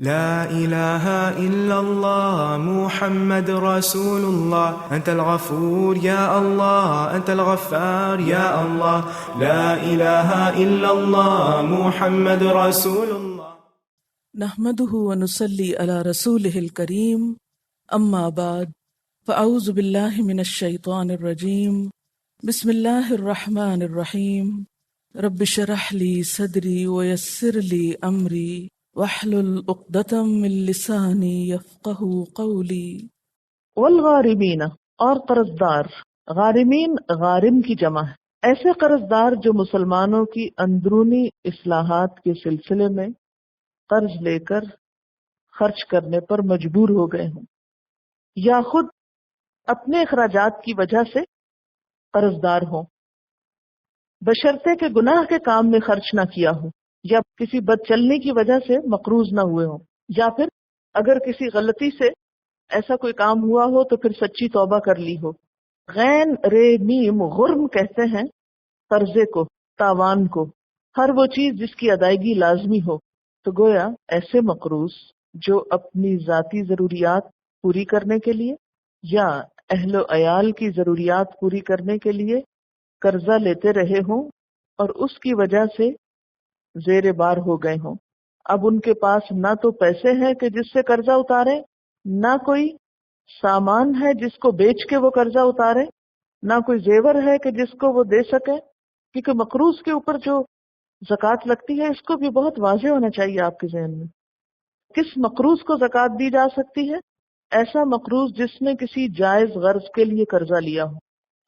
لا إله إلا الله محمد رسول الله أنت الغفور يا الله أنت الغفار يا الله لا إله إلا الله محمد رسول الله. نحمده ونصلي على رسوله الكريم أما بعد فأعوذ بالله من الشيطان الرجيم بسم الله الرحمن الرحيم رب اشرح لي صدري ويسر لي أمري واحلل عقدة من لساني يفقهوا قولي. والغارمین اور قرضدار، غارمین غارم کی جمع ہے، ایسے قرضدار جو مسلمانوں کی اندرونی اصلاحات کے سلسلے میں قرض لے کر خرچ کرنے پر مجبور ہو گئے ہوں یا خود اپنے اخراجات کی وجہ سے قرضدار ہوں، بشرطے کہ گناہ کے کام میں خرچ نہ کیا ہو یا کسی بد چلنے کی وجہ سے مقروض نہ ہوئے ہوں، یا پھر اگر کسی غلطی سے ایسا کوئی کام ہوا ہو تو پھر سچی توبہ کر لی ہو۔ غین رے میم غرم کہتے ہیں قرضے کو، تاوان کو، ہر وہ چیز جس کی ادائیگی لازمی ہو۔ تو گویا ایسے مقروض جو اپنی ذاتی ضروریات پوری کرنے کے لیے یا اہل و عیال کی ضروریات پوری کرنے کے لیے قرضہ لیتے رہے ہوں اور اس کی وجہ سے زیر بار ہو گئے ہوں، اب ان کے پاس نہ تو پیسے ہیں کہ جس سے قرضہ اتارے، نہ کوئی سامان ہے جس کو بیچ کے وہ قرضہ اتارے، نہ کوئی زیور ہے کہ جس کو وہ دے سکے، کیونکہ مقروض کے اوپر جو زکوٰۃ لگتی ہے اس کو بھی بہت واضح ہونا چاہیے آپ کے ذہن میں۔ کس مقروض کو زکوٰۃ دی جا سکتی ہے؟ ایسا مقروض جس نے کسی جائز غرض کے لیے قرضہ لیا ہو،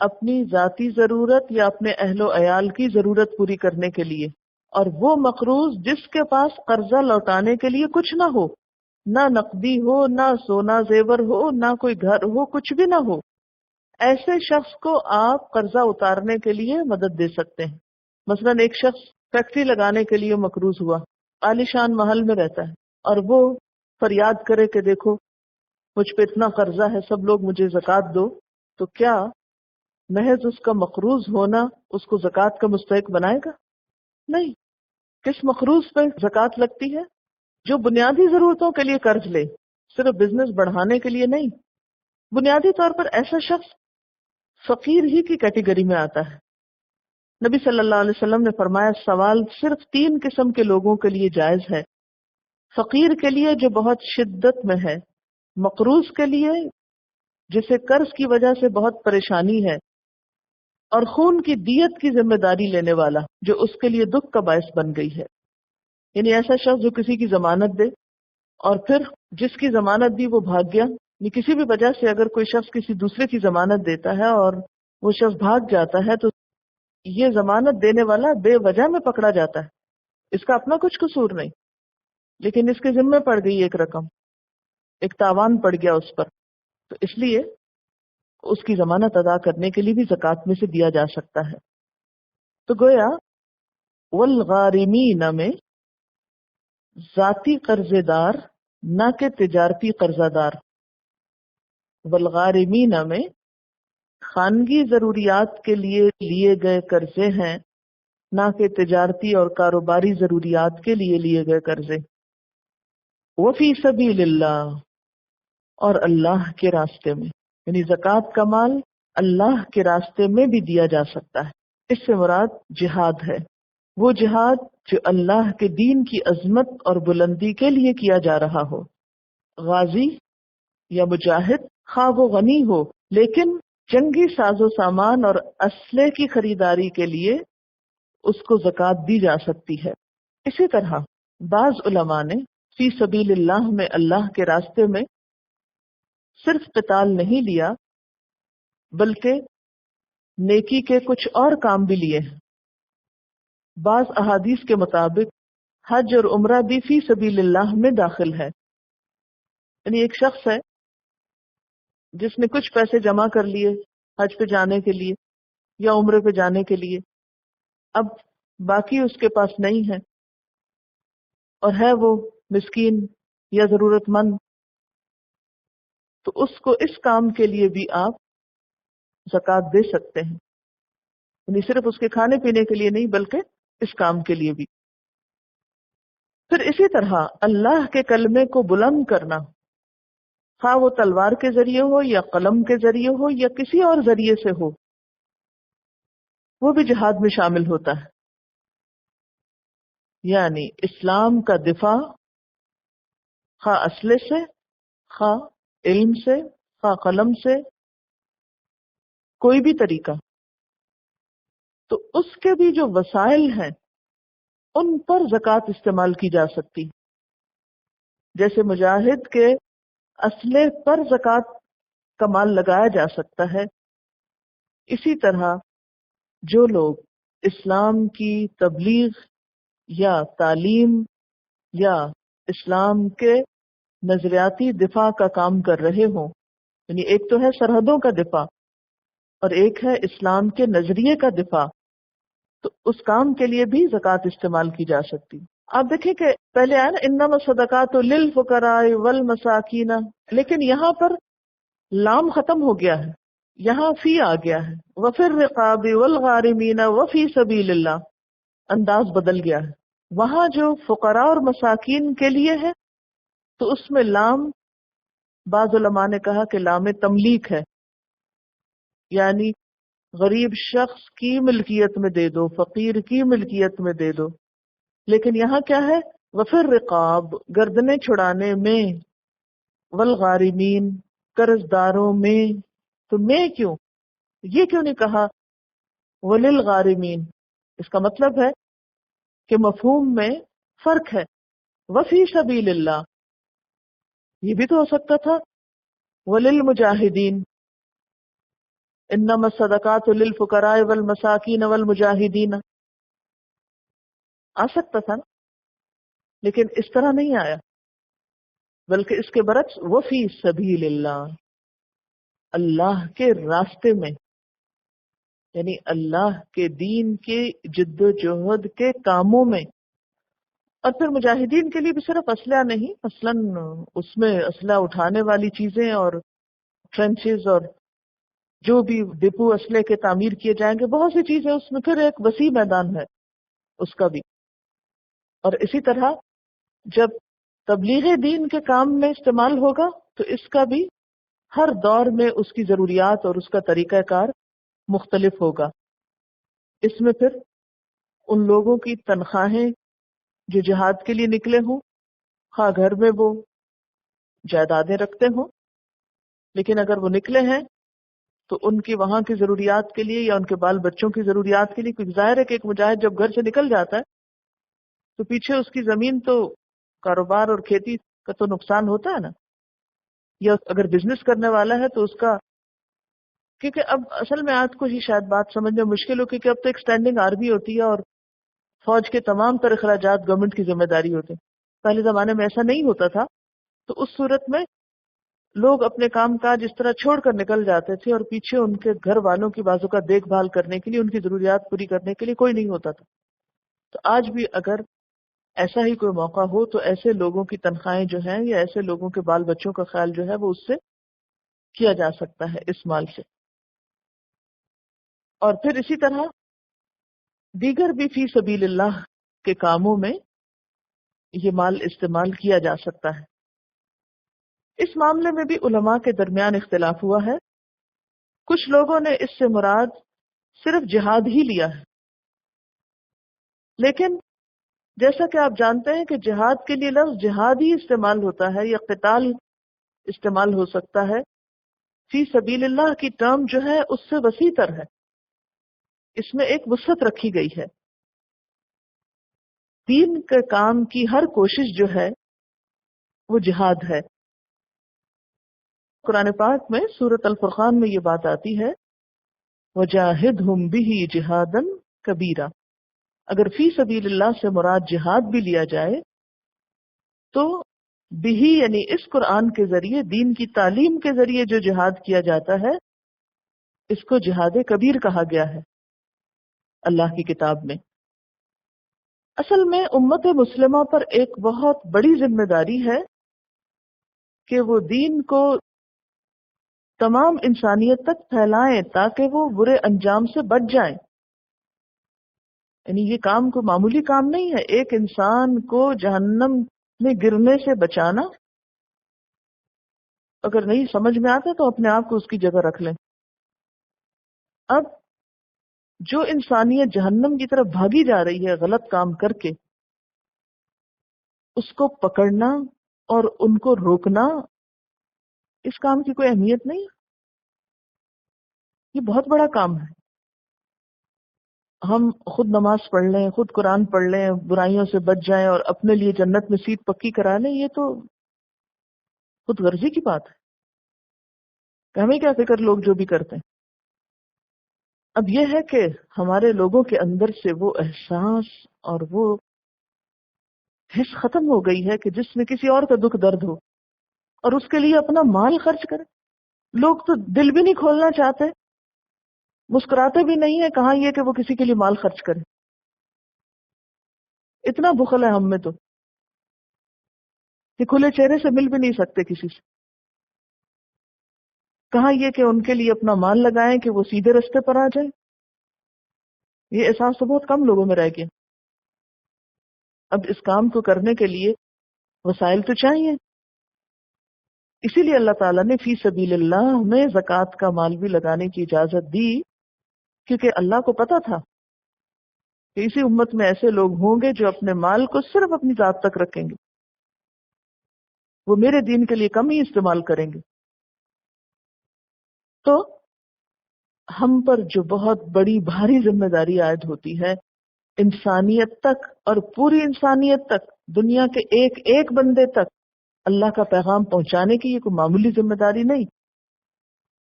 اپنی ذاتی ضرورت یا اپنے اہل و عیال کی ضرورت پوری کرنے کے لیے، اور وہ مقروض جس کے پاس قرضہ لوٹانے کے لیے کچھ نہ ہو، نہ نقدی ہو، نہ سونا زیور ہو، نہ کوئی گھر ہو، کچھ بھی نہ ہو، ایسے شخص کو آپ قرضہ اتارنے کے لیے مدد دے سکتے ہیں۔ مثلا ایک شخص فیکٹری لگانے کے لیے مقروض ہوا، عالی شان محل میں رہتا ہے، اور وہ فریاد کرے کہ دیکھو مجھ پہ اتنا قرضہ ہے، سب لوگ مجھے زکوٰۃ دو، تو کیا محض اس کا مقروض ہونا اس کو زکوٰۃ کا مستحق بنائے گا؟ نہیں۔ کس مقروض پہ زکوٰۃ لگتی ہے؟ جو بنیادی ضرورتوں کے لیے قرض لے، صرف بزنس بڑھانے کے لیے نہیں۔ بنیادی طور پر ایسا شخص فقیر ہی کی کیٹیگری میں آتا ہے۔ نبی صلی اللہ علیہ وسلم نے فرمایا سوال صرف 3 قسم کے لوگوں کے لیے جائز ہے، فقیر کے لیے جو بہت شدت میں ہے، مقروض کے لیے جسے قرض کی وجہ سے بہت پریشانی ہے، اور خون کی دیت کی ذمہ داری لینے والا جو اس کے لیے دکھ کا باعث بن گئی ہے۔ یعنی ایسا شخص جو کسی کی ضمانت دے اور پھر جس کی ضمانت دی وہ بھاگ گیا، یعنی کسی بھی وجہ سے اگر کوئی شخص کسی دوسرے کی ضمانت دیتا ہے اور وہ شخص بھاگ جاتا ہے تو یہ ضمانت دینے والا بے وجہ میں پکڑا جاتا ہے، اس کا اپنا کچھ قصور نہیں، لیکن اس کے ذمہ پڑ گئی ایک رقم، ایک تاوان پڑ گیا اس پر، تو اس لیے اس کی ضمانت ادا کرنے کے لیے بھی زکوٰۃ میں سے دیا جا سکتا ہے۔ تو گویا والغارمین میں ذاتی قرضے دار نہ کہ تجارتی قرضہ دار، والغارمین میں خانگی ضروریات کے لیے لیے گئے قرضے ہیں، نہ کہ تجارتی اور کاروباری ضروریات کے لیے لیے گئے قرضے۔ وفی سبیل اللہ، اور اللہ کے راستے میں، یعنی زکوٰۃ کا مال اللہ کے راستے میں بھی دیا جا سکتا ہے۔ اس سے مراد جہاد ہے، وہ جہاد جو اللہ کے دین کی عظمت اور بلندی کے لیے کیا جا رہا ہو۔ غازی یا مجاہد خواہ وہ غنی ہو لیکن جنگی ساز و سامان اور اسلحے کی خریداری کے لیے اس کو زکوٰۃ دی جا سکتی ہے۔ اسی طرح بعض علماء نے فی سبیل اللہ میں اللہ کے راستے میں صرف قتال نہیں لیا بلکہ نیکی کے کچھ اور کام بھی لیے ہیں۔ بعض احادیث کے مطابق حج اور عمرہ بھی فی سبیل اللہ میں داخل ہے۔ یعنی ایک شخص ہے جس نے کچھ پیسے جمع کر لیے حج پہ جانے کے لیے یا عمرے پہ جانے کے لیے، اب باقی اس کے پاس نہیں ہے اور ہے وہ مسکین یا ضرورت مند، تو اس کو اس کام کے لیے بھی آپ زکوٰۃ دے سکتے ہیں، یعنی صرف اس کے کھانے پینے کے لیے نہیں بلکہ اس کام کے لیے بھی۔ پھر اسی طرح اللہ کے کلمے کو بلند کرنا، خواہ وہ تلوار کے ذریعے ہو یا قلم کے ذریعے ہو یا کسی اور ذریعے سے ہو، وہ بھی جہاد میں شامل ہوتا ہے۔ یعنی اسلام کا دفاع خواہ اسلحے سے، خواہ علم سے، خواہ قلم سے، کوئی بھی طریقہ، تو اس کے بھی جو وسائل ہیں ان پر زکوٰۃ استعمال کی جا سکتی، جیسے مجاہد کے اسلحے پر زکوٰۃ کا مال لگایا جا سکتا ہے، اسی طرح جو لوگ اسلام کی تبلیغ یا تعلیم یا اسلام کے نظریاتی دفاع کا کام کر رہے ہوں، یعنی ایک تو ہے سرحدوں کا دفاع اور ایک ہے اسلام کے نظریے کا دفاع، تو اس کام کے لیے بھی زکوٰۃ استعمال کی جا سکتی۔ آپ دیکھیں کہ پہلے آیا نا انما الصدقات للفقراء والمساکین، لیکن یہاں پر لام ختم ہو گیا ہے، یہاں فی آ گیا ہے، وفی الرقاب والغارمین وفی سبیل اللہ، انداز بدل گیا ہے۔ وہاں جو فقراء اور مساکین کے لیے ہے تو اس میں لام، بعض علماء نے کہا کہ لام تملیک ہے، یعنی غریب شخص کی ملکیت میں دے دو، فقیر کی ملکیت میں دے دو، لیکن یہاں کیا ہے؟ وفی الرقاب، گردنیں چھڑانے میں، والغارمین، قرض داروں میں، تو میں کیوں؟ یہ کیوں نہیں کہا وللغارمین؟ اس کا مطلب ہے کہ مفہوم میں فرق ہے۔ وفی سبیل اللہ یہ بھی تو ہو سکتا تھا وللمجاہدین، انما الصدقات للفقراء والمساکین والمجاہدین، آ سکتا تھا نا، لیکن اس طرح نہیں آیا، بلکہ اس کے برعکس وفی سبیل اللہ، اللہ کے راستے میں، یعنی اللہ کے دین کے جد و جہد کے کاموں میں۔ اور پھر مجاہدین کے لیے بھی صرف اسلحہ نہیں، مثلاً اس میں اسلحہ اٹھانے والی چیزیں اور ٹرنچز اور جو بھی ڈپو اسلحے کے تعمیر کیے جائیں گے، بہت سی چیزیں اس میں، پھر ایک وسیع میدان ہے اس کا بھی۔ اور اسی طرح جب تبلیغ دین کے کام میں استعمال ہوگا تو اس کا بھی ہر دور میں اس کی ضروریات اور اس کا طریقہ کار مختلف ہوگا۔ اس میں پھر ان لوگوں کی تنخواہیں جو جہاد کے لیے نکلے ہوں، خواہ گھر میں وہ جائیدادیں رکھتے ہوں، لیکن اگر وہ نکلے ہیں تو ان کی وہاں کی ضروریات کے لیے یا ان کے بال بچوں کی ضروریات کے لیے، کیونکہ ظاہر ہے کہ ایک مجاہد جب گھر سے نکل جاتا ہے تو پیچھے اس کی زمین تو کاروبار اور کھیتی کا تو نقصان ہوتا ہے نا، یا اگر بزنس کرنے والا ہے تو اس کا، کیونکہ اب اصل میں آج کو ہی شاید بات سمجھنا مشکل ہو، کیونکہ اب تو ایک اسٹینڈنگ آرمی ہوتی ہے اور فوج کے تمام تر اخراجات گورنمنٹ کی ذمہ داری ہوتے ہیں۔ پہلے زمانے میں ایسا نہیں ہوتا تھا، تو اس صورت میں لوگ اپنے کام کاج اس طرح چھوڑ کر نکل جاتے تھے اور پیچھے ان کے گھر والوں کی بازو کا دیکھ بھال کرنے کے لیے، ان کی ضروریات پوری کرنے کے لیے کوئی نہیں ہوتا تھا۔ تو آج بھی اگر ایسا ہی کوئی موقع ہو تو ایسے لوگوں کی تنخواہیں جو ہیں یا ایسے لوگوں کے بال بچوں کا خیال جو ہے وہ اس سے کیا جا سکتا ہے، اس مال سے۔ اور پھر اسی طرح دیگر بھی فی سبیل اللہ کے کاموں میں یہ مال استعمال کیا جا سکتا ہے۔ اس معاملے میں بھی علماء کے درمیان اختلاف ہوا ہے۔ کچھ لوگوں نے اس سے مراد صرف جہاد ہی لیا ہے، لیکن جیسا کہ آپ جانتے ہیں کہ جہاد کے لیے لفظ جہاد ہی استعمال ہوتا ہے یا قتال استعمال ہو سکتا ہے، فی سبیل اللہ کی ٹرم جو ہے اس سے وسیع تر ہے، اس میں ایک وسعت رکھی گئی ہے۔ دین کے کام کی ہر کوشش جو ہے وہ جہاد ہے۔ قرآن پاک میں سورۃ الفرقان میں یہ بات آتی ہے، وَجَاهِدْهُمْ بِهِ جِهَادًا كَبِيرًا۔ اگر فی سبیل اللہ سے مراد جہاد بھی لیا جائے تو بھی یعنی اس قرآن کے ذریعے، دین کی تعلیم کے ذریعے جو جہاد کیا جاتا ہے اس کو جہاد کبیر کہا گیا ہے اللہ کی کتاب میں۔ اصل میں امت مسلمہ پر ایک بہت بڑی ذمہ داری ہے کہ وہ دین کو تمام انسانیت تک پھیلائیں تاکہ وہ برے انجام سے بچ جائیں۔ یعنی یہ کام کوئی معمولی کام نہیں ہے. ایک انسان کو جہنم میں گرنے سے بچانا، اگر نہیں سمجھ میں آتا تو اپنے آپ کو اس کی جگہ رکھ لیں. اب جو انسانیت جہنم کی طرف بھاگی جا رہی ہے غلط کام کر کے، اس کو پکڑنا اور ان کو روکنا، اس کام کی کوئی اہمیت نہیں. یہ بہت بڑا کام ہے. ہم خود نماز پڑھ لیں، خود قرآن پڑھ لیں، برائیوں سے بچ جائیں اور اپنے لیے جنت میں سیٹ پکی کرا لیں، یہ تو خود غرضی کی بات ہے. کہ ہمیں کیا فکر لوگ جو بھی کرتے ہیں. اب یہ ہے کہ ہمارے لوگوں کے اندر سے وہ احساس اور وہ حس ختم ہو گئی ہے کہ جس میں کسی اور کا دکھ درد ہو اور اس کے لیے اپنا مال خرچ کرے. لوگ تو دل بھی نہیں کھولنا چاہتے، مسکراتے بھی نہیں ہیں، کہاں یہ کہ وہ کسی کے لیے مال خرچ کرے. اتنا بخل ہے ہم میں تو کہ کھلے چہرے سے مل بھی نہیں سکتے کسی سے. کہاں یہ کہ ان کے لیے اپنا مال لگائیں کہ وہ سیدھے رستے پر آ جائیں. یہ احساس تو بہت کم لوگوں میں رہ گیا. اب اس کام کو کرنے کے لیے وسائل تو چاہیے. اسی لیے اللہ تعالیٰ نے فی سبیل اللہ میں زکوٰۃ کا مال بھی لگانے کی اجازت دی، کیونکہ اللہ کو پتا تھا کہ اسی امت میں ایسے لوگ ہوں گے جو اپنے مال کو صرف اپنی ذات تک رکھیں گے، وہ میرے دین کے لیے کم ہی استعمال کریں گے. تو ہم پر جو بہت بڑی بھاری ذمہ داری عائد ہوتی ہے انسانیت تک، اور پوری انسانیت تک، دنیا کے ایک ایک بندے تک اللہ کا پیغام پہنچانے کی، یہ کوئی معمولی ذمہ داری نہیں.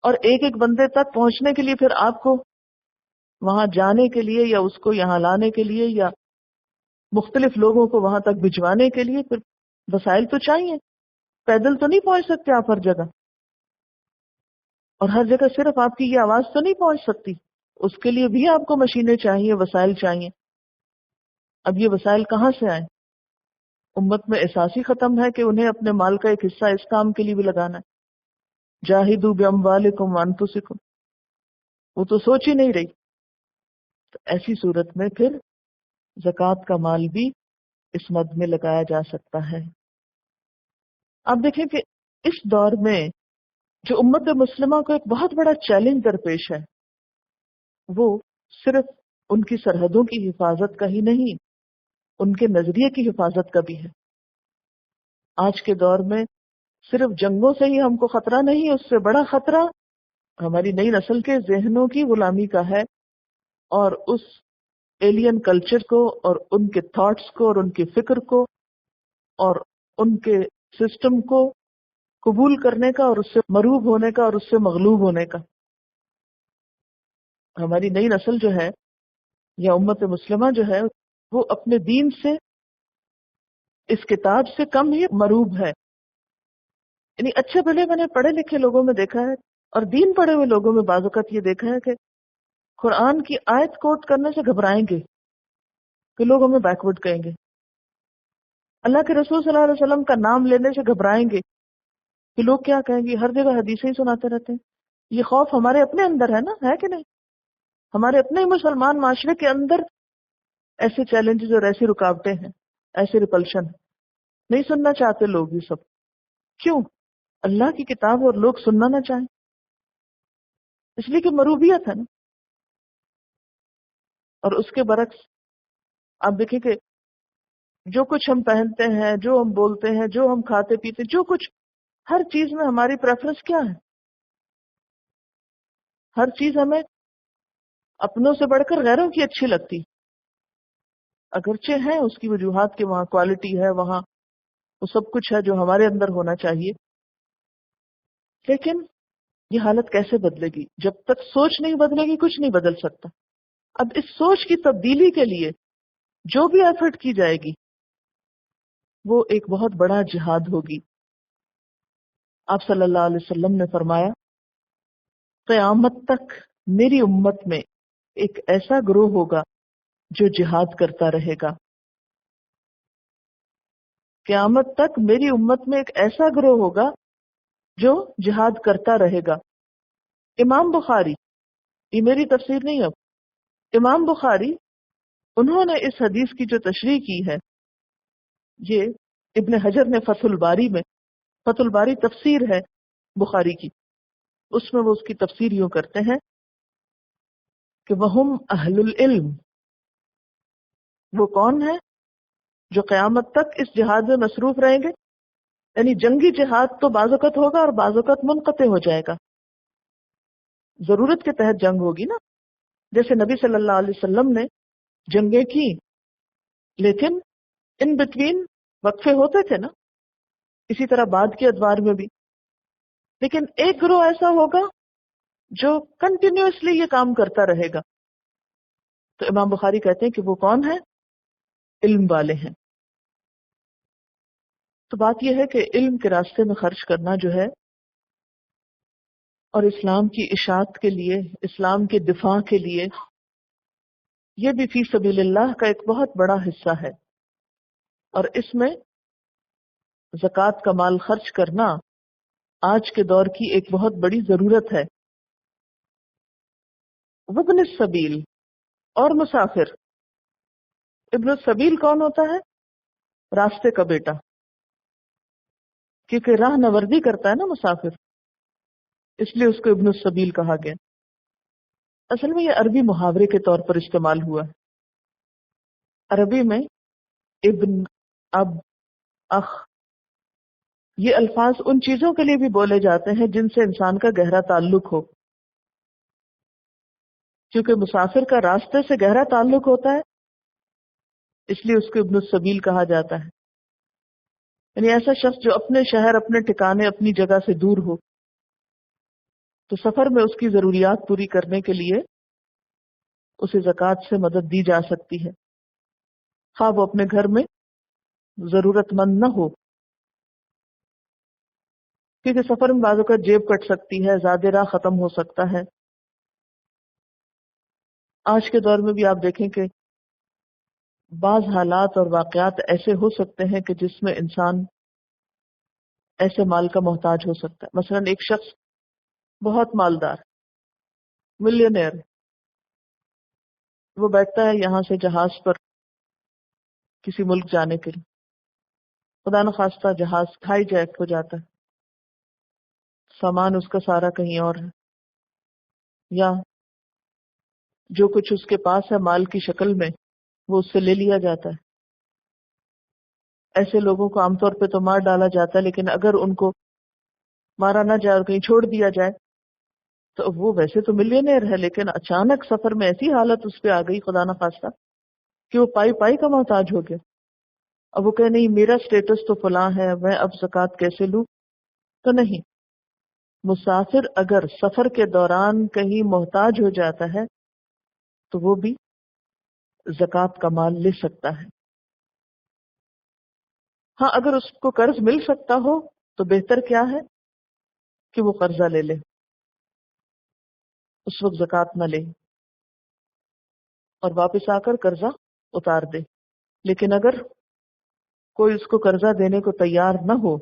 اور ایک ایک بندے تک پہنچنے کے لیے پھر آپ کو وہاں جانے کے لیے یا اس کو یہاں لانے کے لیے یا مختلف لوگوں کو وہاں تک بھجوانے کے لیے پھر وسائل تو چاہیے. پیدل تو نہیں پہنچ سکتے آپ ہر جگہ، اور ہر جگہ صرف آپ کی یہ آواز تو نہیں پہنچ سکتی. اس کے لیے بھی آپ کو مشینیں چاہیے، وسائل چاہیے. اب یہ وسائل کہاں سے آئیں؟ امت میں احساس ہی ختم ہے کہ انہیں اپنے مال کا ایک حصہ اس کام کے لیے بھی لگانا ہے. جاہدوا باموالکم وانفسکم، وہ تو سوچ ہی نہیں رہی. تو ایسی صورت میں پھر زکوٰۃ کا مال بھی اس مد میں لگایا جا سکتا ہے. آپ دیکھیں کہ اس دور میں جو امت مسلمہ کو ایک بہت بڑا چیلنج درپیش ہے، وہ صرف ان کی سرحدوں کی حفاظت کا ہی نہیں، ان کے نظریے کی حفاظت کا بھی ہے. آج کے دور میں صرف جنگوں سے ہی ہم کو خطرہ نہیں، اس سے بڑا خطرہ ہماری نئی نسل کے ذہنوں کی غلامی کا ہے، اور اس ایلین کلچر کو اور ان کے تھاٹس کو اور ان کی فکر کو اور ان کے سسٹم کو قبول کرنے کا اور اس سے مروب ہونے کا اور اس سے مغلوب ہونے کا. ہماری نئی نسل جو ہے یا امت مسلمہ جو ہے وہ اپنے دین سے، اس کتاب سے کم ہی مروب ہے. یعنی اچھے بھلے میں نے پڑھے لکھے لوگوں میں دیکھا ہے اور دین پڑھے ہوئے لوگوں میں بعض اوقات یہ دیکھا ہے کہ قرآن کی آیت کوٹ کرنے سے گھبرائیں گے کہ لوگ ہمیں بیکورڈ کہیں گے. اللہ کے رسول صلی اللہ علیہ وسلم کا نام لینے سے گھبرائیں گے کہ لوگ کیا کہیں گے. ہر جگہ حدیثیں ہی سناتے رہتے ہیں. یہ خوف ہمارے اپنے اندر ہے نا، ہے کہ نہیں؟ ہمارے اپنے ہی مسلمان معاشرے کے اندر ایسے چیلنجز اور ایسی رکاوٹیں ہیں، ایسے ریپلشن. نہیں سننا چاہتے لوگ یہ سب. کیوں؟ اللہ کی کتاب اور لوگ سننا نہ چاہیں، اس لیے کہ مروبیت ہے نا. اور اس کے برعکس آپ دیکھیں کہ جو کچھ ہم پہنتے ہیں، جو ہم بولتے ہیں، جو ہم کھاتے پیتے، جو کچھ، ہر چیز میں ہماری پریفرنس کیا ہے؟ ہر چیز ہمیں اپنوں سے بڑھ کر غیروں کی اچھی لگتی. اگرچہ ہے اس کی وجوہات کہ وہاں کوالٹی ہے، وہاں وہ سب کچھ ہے جو ہمارے اندر ہونا چاہیے، لیکن یہ حالت کیسے بدلے گی؟ جب تک سوچ نہیں بدلے گی کچھ نہیں بدل سکتا. اب اس سوچ کی تبدیلی کے لیے جو بھی ایفرٹ کی جائے گی وہ ایک بہت بڑا جہاد ہوگی. آپ صلی اللہ علیہ وسلم نے فرمایا قیامت تک میری امت میں ایک ایسا گروہ ہوگا جو جہاد کرتا رہے گا. قیامت تک میری امت میں ایک ایسا گروہ ہوگا جو جہاد کرتا رہے گا. امام بخاری، یہ میری تفسیر نہیں، اب امام بخاری انہوں نے اس حدیث کی جو تشریح کی ہے، یہ ابن حجر نے فتح الباری تفسیر ہے بخاری کی، اس میں وہ اس کی تفسیر یوں کرتے ہیں کہ وہم اہل العلم، وہ کون ہے جو قیامت تک اس جہاد میں مصروف رہیں گے. یعنی جنگی جہاد تو بعض اوقات ہوگا اور بعض اوقات منقطع ہو جائے گا، ضرورت کے تحت جنگ ہوگی نا، جیسے نبی صلی اللہ علیہ وسلم نے جنگیں کی لیکن ان بٹوین وقفے ہوتے تھے نا، اسی طرح بعد کے ادوار میں بھی. لیکن ایک گروہ ایسا ہوگا جو کنٹینیوسلی یہ کام کرتا رہے گا. تو امام بخاری کہتے ہیں کہ وہ کون ہے؟ علم والے ہیں. تو بات یہ ہے کہ علم کے راستے میں خرچ کرنا جو ہے، اور اسلام کی اشاعت کے لیے، اسلام کے دفاع کے لیے، یہ بھی فی سبیل اللہ کا ایک بہت بڑا حصہ ہے. اور اس میں زکوٰۃ کا مال خرچ کرنا آج کے دور کی ایک بہت بڑی ضرورت ہے. وابن السبیل اور مسافر. ابن السبیل کون ہوتا ہے؟ راستے کا بیٹا، کیونکہ راہ نوردی کرتا ہے نا مسافر، اس لیے اس کو ابن السبیل کہا گیا. اصل میں یہ عربی محاورے کے طور پر استعمال ہوا ہے. عربی میں ابن، اب، اخ، یہ الفاظ ان چیزوں کے لیے بھی بولے جاتے ہیں جن سے انسان کا گہرا تعلق ہو. کیونکہ مسافر کا راستے سے گہرا تعلق ہوتا ہے، اس لیے اس کو ابن السبیل کہا جاتا ہے. یعنی ایسا شخص جو اپنے شہر، اپنے ٹھکانے، اپنی جگہ سے دور ہو، تو سفر میں اس کی ضروریات پوری کرنے کے لیے اسے زکوٰۃ سے مدد دی جا سکتی ہے، خواہ وہ اپنے گھر میں ضرورت مند نہ ہو. کیونکہ سفر میں بعض اوقات جیب کٹ سکتی ہے، زیادہ راہ ختم ہو سکتا ہے. آج کے دور میں بھی آپ دیکھیں کہ بعض حالات اور واقعات ایسے ہو سکتے ہیں کہ جس میں انسان ایسے مال کا محتاج ہو سکتا ہے. مثلا ایک شخص بہت مالدار، ملینئر، وہ بیٹھتا ہے یہاں سے جہاز پر کسی ملک جانے کے لیے، خدا نخواستہ جہاز ہائی جیک ہو جاتا ہے، سامان اس کا سارا کہیں اور ہے، یا جو کچھ اس کے پاس ہے مال کی شکل میں وہ اس سے لے لیا جاتا ہے. ایسے لوگوں کو عام طور پہ تو مار ڈالا جاتا ہے، لیکن اگر ان کو مارا نہ جائے اور کہیں چھوڑ دیا جائے تو وہ ویسے تو ملینئر ہے، لیکن اچانک سفر میں ایسی حالت اس پہ آ گئی خدا نخواستہ کہ وہ پائی کا محتاج ہو گیا. اب وہ کہ نہیں میرا سٹیٹس تو فلاں ہے، میں اب زکوٰۃ کیسے لوں؟ تو نہیں، مسافر اگر سفر کے دوران کہیں محتاج ہو جاتا ہے تو وہ بھی زکوٰۃ کا مال لے سکتا ہے. ہاں اگر اس کو قرض مل سکتا ہو تو بہتر کیا ہے کہ وہ قرضہ لے لے، اس وقت زکوٰۃ نہ لے اور واپس آ کر قرضہ اتار دے. لیکن اگر کوئی اس کو قرضہ دینے کو تیار نہ ہو،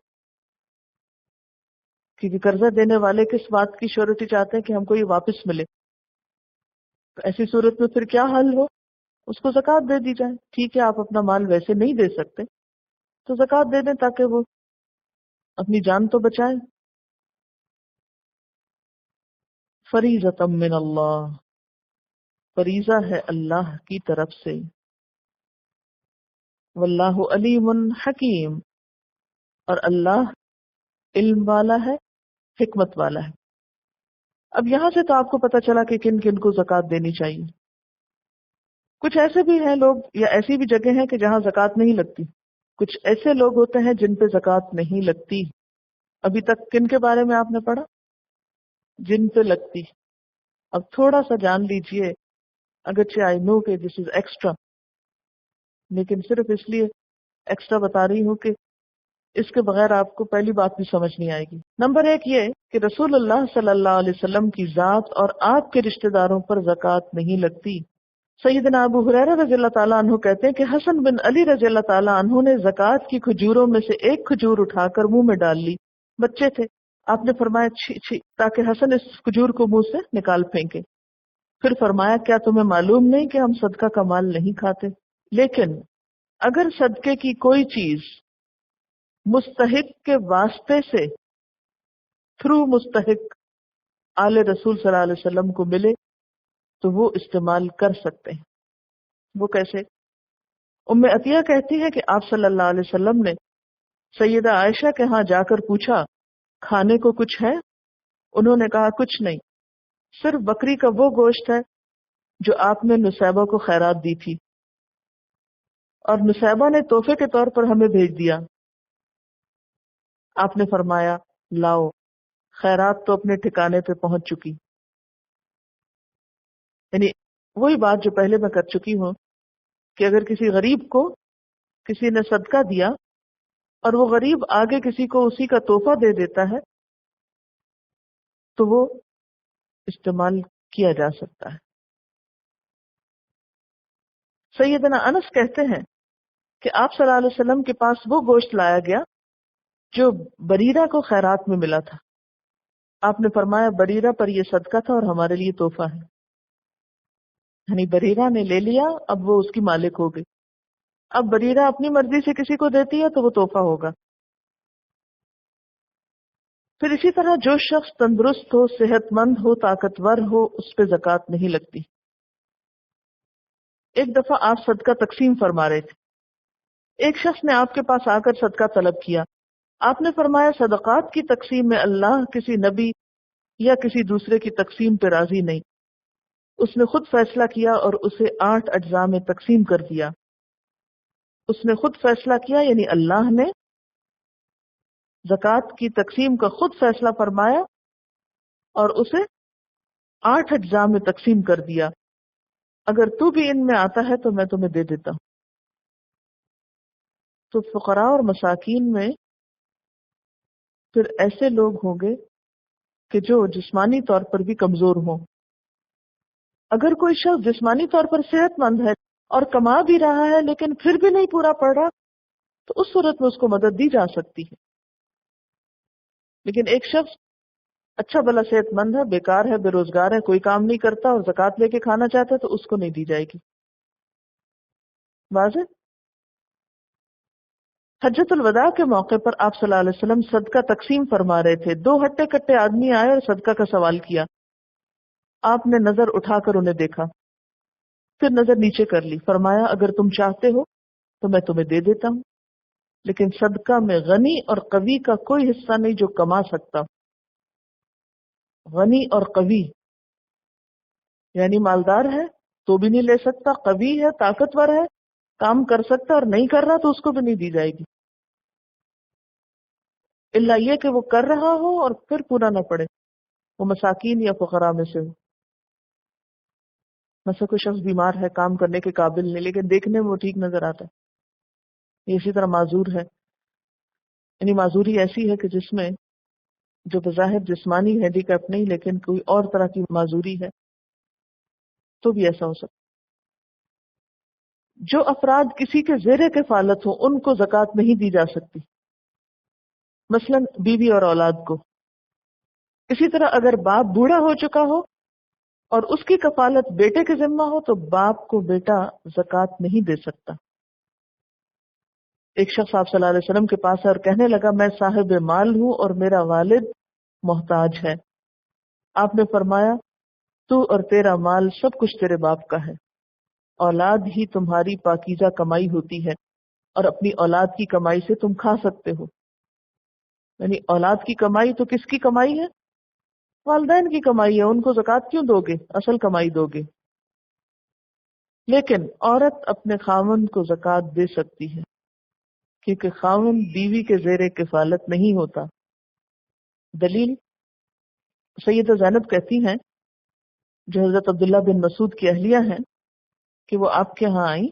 کیونکہ قرضہ دینے والے کس بات کی شیورٹی چاہتے ہیں کہ ہم کو یہ واپس ملے، تو ایسی صورت میں پھر کیا حل ہو؟ اس کو زکوٰۃ دے دی جائے. ٹھیک ہے آپ اپنا مال ویسے نہیں دے سکتے تو زکوٰۃ دے دیں تاکہ وہ اپنی جان تو بچائے. فریضۃ من اللہ، فریضہ ہے اللہ کی طرف سے. واللہ علیم حکیم، اور اللہ علم والا ہے، حکمت والا ہے. اب یہاں سے تو آپ کو پتہ چلا کہ کن کن کو زکوٰۃ دینی چاہیے. کچھ ایسے بھی ہیں لوگ، یا ایسی بھی جگہ ہیں کہ جہاں زکوٰۃ نہیں لگتی. کچھ ایسے لوگ ہوتے ہیں جن پہ زکوٰۃ نہیں لگتی. ابھی تک کن کے بارے میں آپ نے پڑھا؟ جن پہ لگتی. اب تھوڑا سا جان لیجئے، اگرچہ آئی نو کہ دس از ایکسٹرا، لیکن صرف اس لیے ایکسٹرا بتا رہی ہوں کہ اس کے بغیر آپ کو پہلی بات بھی سمجھ نہیں آئے گی. نمبر ایک یہ کہ رسول اللہ صلی اللہ علیہ وسلم کی ذات اور آپ کے رشتہ داروں پر زکوٰۃ نہیں لگتی. سیدنا ابو ہریرہ رضی اللہ تعالیٰ عنہ کہتے ہیں کہ حسن بن علی رضی اللہ تعالیٰ عنہ نے زکوٰۃ کی کھجوروں میں سے ایک کھجور اٹھا کر منہ میں ڈال لی. بچے تھے، آپ نے فرمایا چھی چھی، تاکہ حسن اس کھجور کو منہ سے نکال پھینکے. پھر فرمایا کیا تمہیں معلوم نہیں کہ ہم صدقہ کا مال نہیں کھاتے؟ لیکن اگر صدقے کی کوئی چیز مستحق کے واسطے سے تھرو مستحق آل رسول صلی اللہ علیہ وسلم کو ملے تو وہ استعمال کر سکتے ہیں۔ وہ کیسے؟ ام عطیہ کہتی ہے کہ آپ صلی اللہ علیہ وسلم نے سیدہ عائشہ کے ہاں جا کر پوچھا کھانے کو کچھ ہے؟ انہوں نے کہا کچھ نہیں، صرف بکری کا وہ گوشت ہے جو آپ نے نسیبہ کو خیرات دی تھی، اور نسیبہ نے تحفے کے طور پر ہمیں بھیج دیا۔ آپ نے فرمایا لاؤ، خیرات تو اپنے ٹھکانے پہ پہنچ چکی۔ یعنی وہی بات جو پہلے میں کر چکی ہوں کہ اگر کسی غریب کو کسی نے صدقہ دیا اور وہ غریب آگے کسی کو اسی کا تحفہ دے دیتا ہے تو وہ استعمال کیا جا سکتا ہے۔ سیدنا انس کہتے ہیں کہ آپ صلی اللہ علیہ وسلم کے پاس وہ گوشت لایا گیا جو بریرہ کو خیرات میں ملا تھا۔ آپ نے فرمایا بریرہ پر یہ صدقہ تھا اور ہمارے لیے تحفہ ہے، یعنی بریرہ نے لے لیا، اب وہ اس کی مالک ہو گئی۔ اب بریرہ اپنی مرضی سے کسی کو دیتی ہے تو وہ تحفہ ہوگا۔ پھر اسی طرح جو شخص تندرست ہو، صحت مند ہو، طاقتور ہو، اس پہ زکوٰۃ نہیں لگتی۔ ایک دفعہ آپ صدقہ تقسیم فرما رہے تھے، ایک شخص نے آپ کے پاس آ کر صدقہ طلب کیا۔ آپ نے فرمایا صدقات کی تقسیم میں اللہ کسی نبی یا کسی دوسرے کی تقسیم پہ راضی نہیں، اس نے خود فیصلہ کیا اور اسے 8 اجزاء میں تقسیم کر دیا۔ اس نے خود فیصلہ کیا یعنی اللہ نے زکوٰۃ کی تقسیم کا خود فیصلہ فرمایا اور اسے 8 اجزاء میں تقسیم کر دیا۔ اگر تو بھی ان میں آتا ہے تو میں تمہیں دے دیتا ہوں۔ تو فقراء اور مساکین میں پھر ایسے لوگ ہوں گے کہ جو جسمانی طور پر بھی کمزور ہوں۔ اگر کوئی شخص جسمانی طور پر صحت مند ہے اور کما بھی رہا ہے لیکن پھر بھی نہیں پورا پڑ رہا تو اس صورت میں اس کو مدد دی جا سکتی ہے۔ لیکن ایک شخص اچھا بھلا صحت مند ہے، بیکار ہے، بے روزگار ہے، کوئی کام نہیں کرتا اور زکوٰۃ لے کے کھانا چاہتا ہے تو اس کو نہیں دی جائے گی۔ واضح؟ حجۃ الوداع کے موقع پر آپ صلی اللہ علیہ وسلم صدقہ تقسیم فرما رہے تھے۔ 2 ہٹے کٹے آدمی آئے اور صدقہ کا سوال کیا۔ آپ نے نظر اٹھا کر انہیں دیکھا، پھر نظر نیچے کر لی، فرمایا اگر تم چاہتے ہو تو میں تمہیں دے دیتا ہوں، لیکن صدقہ میں غنی اور قوی کا کوئی حصہ نہیں جو کما سکتا۔ غنی اور قوی یعنی مالدار ہے تو بھی نہیں لے سکتا، قوی ہے، طاقتور ہے، کام کر سکتا اور نہیں کر رہا تو اس کو بھی نہیں دی جائے گی، الا یہ کہ وہ کر رہا ہو اور پھر پورا نہ پڑے، وہ مساکین یا فقراء میں سے ہو۔ مثلا کوئی شخص بیمار ہے، کام کرنے کے قابل نہیں لیکن دیکھنے میں وہ ٹھیک نظر آتا ہے، یہ اسی طرح معذور ہے، یعنی معذوری ایسی ہے کہ جس میں جو بظاہر جسمانی ہینڈی کیپ نہیں لیکن کوئی اور طرح کی معذوری ہے تو بھی ایسا ہو سکتا۔ جو افراد کسی کے زیر کفالت ہوں ان کو زکوٰۃ نہیں دی جا سکتی، مثلا بیوی اور اولاد کو۔ اسی طرح اگر باپ بوڑھا ہو چکا ہو اور اس کی کفالت بیٹے کے ذمہ ہو تو باپ کو بیٹا زکوٰۃ نہیں دے سکتا۔ ایک شخص آپ صلی اللہ علیہ وسلم کے پاس ہے اور کہنے لگا میں صاحب مال ہوں اور میرا والد محتاج ہے۔ آپ نے فرمایا تو اور تیرا مال سب کچھ تیرے باپ کا ہے، اولاد ہی تمہاری پاکیزہ کمائی ہوتی ہے اور اپنی اولاد کی کمائی سے تم کھا سکتے ہو۔ یعنی اولاد کی کمائی تو کس کی کمائی ہے؟ والدین کی کمائی ہے، ان کو زکوٰۃ کیوں دو گے؟ اصل کمائی دو گے۔ لیکن عورت اپنے خاوند کو زکوٰۃ دے سکتی ہے کیونکہ خاوند بیوی کے زیر کفالت نہیں ہوتا۔ دلیل سیدہ زینب کہتی ہیں جو حضرت عبداللہ بن مسعود کی اہلیہ ہیں کہ وہ آپ کے ہاں آئیں،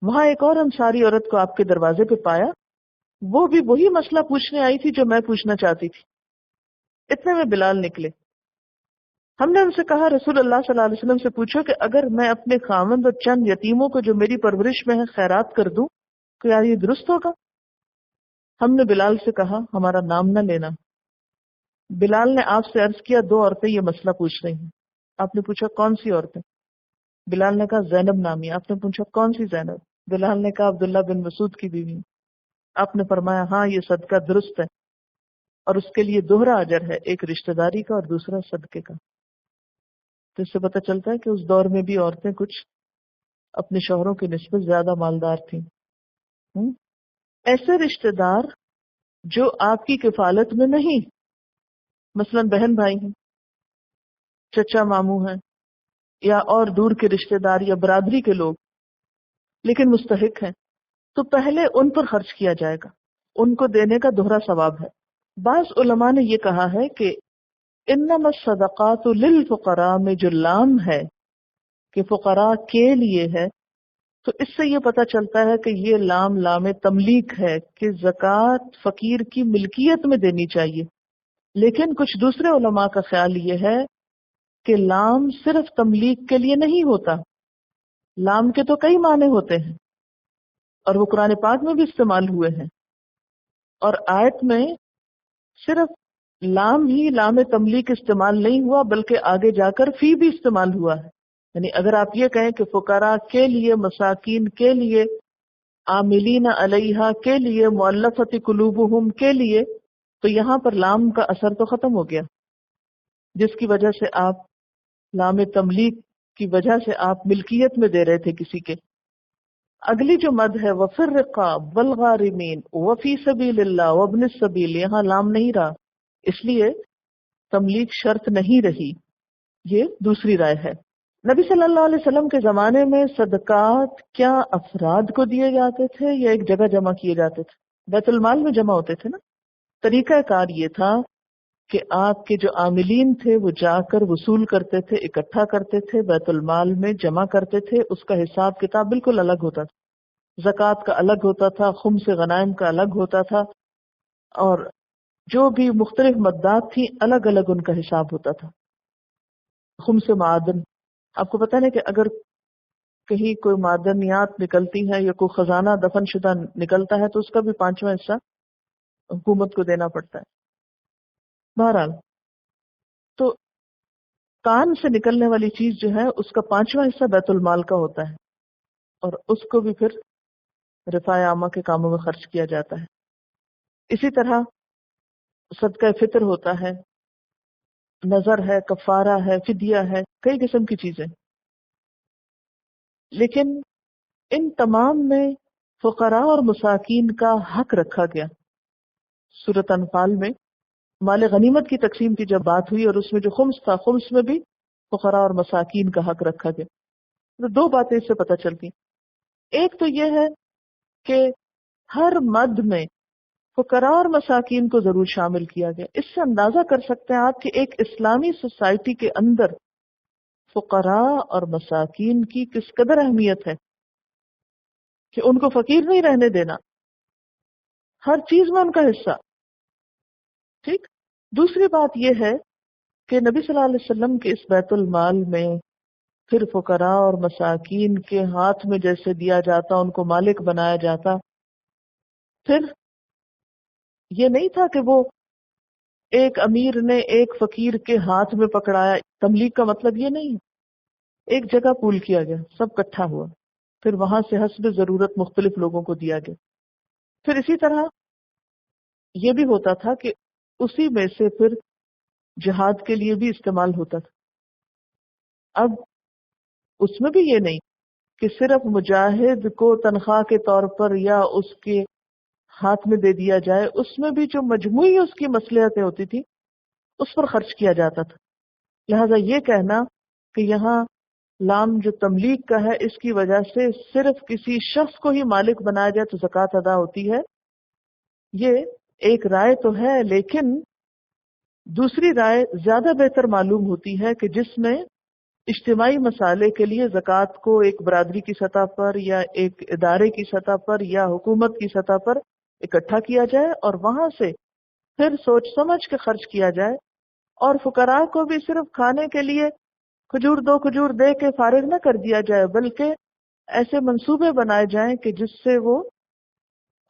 وہاں ایک اور انصاری عورت کو آپ کے دروازے پہ پایا، وہ بھی وہی مسئلہ پوچھنے آئی تھی جو میں پوچھنا چاہتی تھی۔ اتنے میں بلال نکلے۔ ہم نے ان سے کہا رسول اللہ صلی اللہ علیہ وسلم سے پوچھو کہ اگر میں اپنے خاوند اور چند یتیموں کو جو میری پرورش میں ہے خیرات کر دوں تو کیا یہ درست ہوگا؟ ہم نے بلال سے کہا ہمارا نام نہ لینا۔ بلال نے آپ سے عرض کیا 2 عورتیں یہ مسئلہ پوچھ رہی ہیں، آپ نے پوچھا کون سی عورتیں؟ بلال نے کہا زینب نامی. آپ نے پوچھا کون سی زینب؟ بلال نے کہا عبداللہ بن مسعود کی بیوی. آپ نے فرمایا ہاں یہ صدقہ درست ہے اور اس کے لیے دوہرا اجر ہے، ایک رشتہ داری کا اور دوسرا صدقے کا. تو اس سے پتہ چلتا ہے کہ اس دور میں بھی عورتیں کچھ اپنے شوہروں کی نسبت زیادہ مالدار تھیں. ایسے رشتہ دار جو آپ کی کفالت میں نہیں، مثلا بہن بھائی ہیں، چچا ماموں ہیں، یا اور دور کے رشتہ دار یا برادری کے لوگ، لیکن مستحق ہیں، تو پہلے ان پر خرچ کیا جائے گا، ان کو دینے کا دوہرا ثواب ہے. بعض علماء نے یہ کہا ہے کہ انما الصدقات للفقراء میں جو لام ہے کہ فقراء کے لیے ہے، تو اس سے یہ پتہ چلتا ہے کہ یہ لام تملیک ہے کہ زکوٰۃ فقیر کی ملکیت میں دینی چاہیے. لیکن کچھ دوسرے علماء کا خیال یہ ہے کہ لام صرف تملیک کے لیے نہیں ہوتا، لام کے تو کئی معنی ہوتے ہیں اور وہ قرآن پاک میں بھی استعمال ہوئے ہیں. اور آیت میں صرف لام ہی لام تملیک استعمال نہیں ہوا بلکہ آگے جا کر فی بھی استعمال ہوا ہے. یعنی اگر آپ یہ کہیں کہ فقراء کے لیے، مساکین کے لیے، عاملین علیہا کے لیے، مؤلفۃ قلوبہم کے لیے، تو یہاں پر لام کا اثر تو ختم ہو گیا، جس کی وجہ سے آپ لام تملیک کی وجہ سے آپ ملکیت میں دے رہے تھے کسی کے. اگلی جو مد ہے وفی الرقاب والغارمین وفی سبیل اللہ وابن السبیل، یہاں لام نہیں رہا، اس لیے تملیک شرط نہیں رہی. یہ دوسری رائے ہے. نبی صلی اللہ علیہ وسلم کے زمانے میں صدقات کیا افراد کو دیے جاتے تھے یا ایک جگہ جمع کیے جاتے تھے؟ بیت المال میں جمع ہوتے تھے نا. طریقہ کار یہ تھا کہ آپ کے جو عاملین تھے وہ جا کر وصول کرتے تھے، اکٹھا کرتے تھے، بیت المال میں جمع کرتے تھے. اس کا حساب کتاب بالکل الگ ہوتا تھا، زکوٰۃ کا الگ ہوتا تھا، خمس غنائم کا الگ ہوتا تھا، اور جو بھی مختلف مدات تھیں الگ الگ ان کا حساب ہوتا تھا. خمس معادن، آپ کو پتہ ہے کہ اگر کہیں کوئی معدنیات نکلتی ہیں یا کوئی خزانہ دفن شدہ نکلتا ہے تو اس کا بھی 5واں حصہ حکومت کو دینا پڑتا ہے. بہرحال تو کان سے نکلنے والی چیز جو ہے اس کا 5واں حصہ بیت المال کا ہوتا ہے اور اس کو بھی پھر رفاع عامہ کے کاموں میں خرچ کیا جاتا ہے. اسی طرح صدقہ فطر ہوتا ہے، نظر ہے، کفارہ ہے، فدیہ ہے، کئی قسم کی چیزیں. لیکن ان تمام میں فقراء اور مساکین کا حق رکھا گیا. سورۃ انفال میں مال غنیمت کی تقسیم کی جب بات ہوئی اور اس میں جو خمس تھا، خمس میں بھی فقراء اور مساکین کا حق رکھا گیا. تو دو باتیں اس سے پتہ چلتی. ایک تو یہ ہے کہ ہر مد میں فقراء اور مساکین کو ضرور شامل کیا گیا. اس سے اندازہ کر سکتے ہیں آپ کہ ایک اسلامی سوسائٹی کے اندر فقراء اور مساکین کی کس قدر اہمیت ہے کہ ان کو فقیر نہیں رہنے دینا، ہر چیز میں ان کا حصہ. ٹھیک. دوسری بات یہ ہے کہ نبی صلی اللہ علیہ وسلم کے اس بیت المال میں پھر فقراء اور مساکین کے ہاتھ میں جیسے دیا جاتا، ان کو مالک بنایا جاتا. پھر یہ نہیں تھا کہ وہ ایک امیر نے ایک فقیر کے ہاتھ میں پکڑایا. تملیغ کا مطلب یہ نہیں ہے. ایک جگہ پول کیا گیا، سب کٹھا ہوا، پھر وہاں سے حسب ضرورت مختلف لوگوں کو دیا گیا. پھر اسی طرح یہ بھی ہوتا تھا کہ اسی میں سے پھر جہاد کے لیے بھی استعمال ہوتا تھا. اب اس میں بھی یہ نہیں کہ صرف مجاہد کو تنخواہ کے طور پر یا اس کے ہاتھ میں دے دیا جائے، اس میں بھی جو مجموعی اس کی مصلحتیں ہوتی تھی اس پر خرچ کیا جاتا تھا. لہذا یہ کہنا کہ یہاں لام جو تملیغ کا ہے اس کی وجہ سے صرف کسی شخص کو ہی مالک بنایا جائے تو زکوٰۃ ادا ہوتی ہے، یہ ایک رائے تو ہے، لیکن دوسری رائے زیادہ بہتر معلوم ہوتی ہے کہ جس میں اجتماعی مسالے کے لیے زکوٰۃ کو ایک برادری کی سطح پر یا ایک ادارے کی سطح پر یا حکومت کی سطح پر اکٹھا کیا جائے اور وہاں سے پھر سوچ سمجھ کے خرچ کیا جائے، اور فقراء کو بھی صرف کھانے کے لیے کھجور دو کھجور دے کے فارغ نہ کر دیا جائے، بلکہ ایسے منصوبے بنائے جائیں کہ جس سے وہ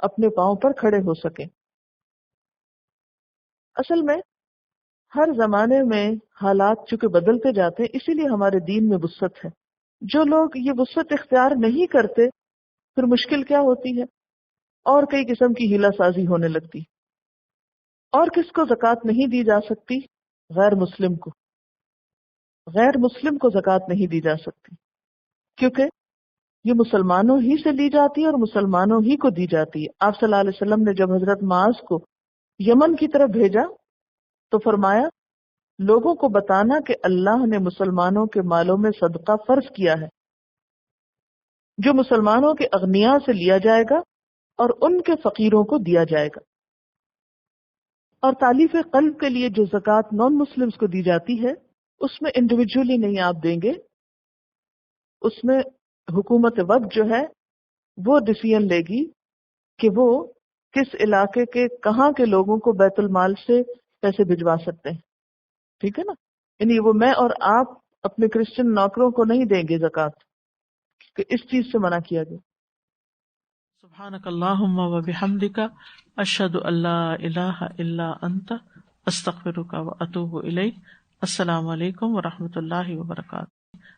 اپنے پاؤں پر کھڑے ہو سکیں. اصل میں ہر زمانے میں حالات چونکہ بدلتے جاتے ہیں، اسی لیے ہمارے دین میں وسعت ہے. جو لوگ یہ وسعت اختیار نہیں کرتے پھر مشکل کیا ہوتی ہے، اور کئی قسم کی ہیلا سازی ہونے لگتی. اور کس کو زکوٰۃ نہیں دی جا سکتی؟ غیر مسلم کو. غیر مسلم کو زکوٰۃ نہیں دی جا سکتی کیونکہ یہ مسلمانوں ہی سے لی جاتی ہے اور مسلمانوں ہی کو دی جاتی ہے. آپ صلی اللہ علیہ وسلم نے جب حضرت معاذ کو یمن کی طرف بھیجا تو فرمایا لوگوں کو بتانا کہ اللہ نے مسلمانوں کے مالوں میں صدقہ فرض کیا ہے جو مسلمانوں کے اغنیاء سے لیا جائے گا اور ان کے فقیروں کو دیا جائے گا. اور تالیف قلب کے لیے جو زکوٰۃ نان مسلمز کو دی جاتی ہے اس میں انڈیویجولی نہیں آپ دیں گے، اس میں حکومت وقت جو ہے وہ ڈیسیژن لے گی کہ وہ کس علاقے کے کہاں کے لوگوں کو بیت المال سے پیسے بھجوا سکتے ہیں. ٹھیک ہے نا؟ یعنی وہ میں اور آپ اپنے کرسچن نوکروں کو نہیں دیں گے زکوٰۃ، کہ اس چیز سے منع کیا گیا. سبحانک اللہم و بحمدک، اشہد ان لا الہ الا انت، استغفرک و اتوب الیک. السلام علیکم و رحمۃ اللہ وبرکاتہ.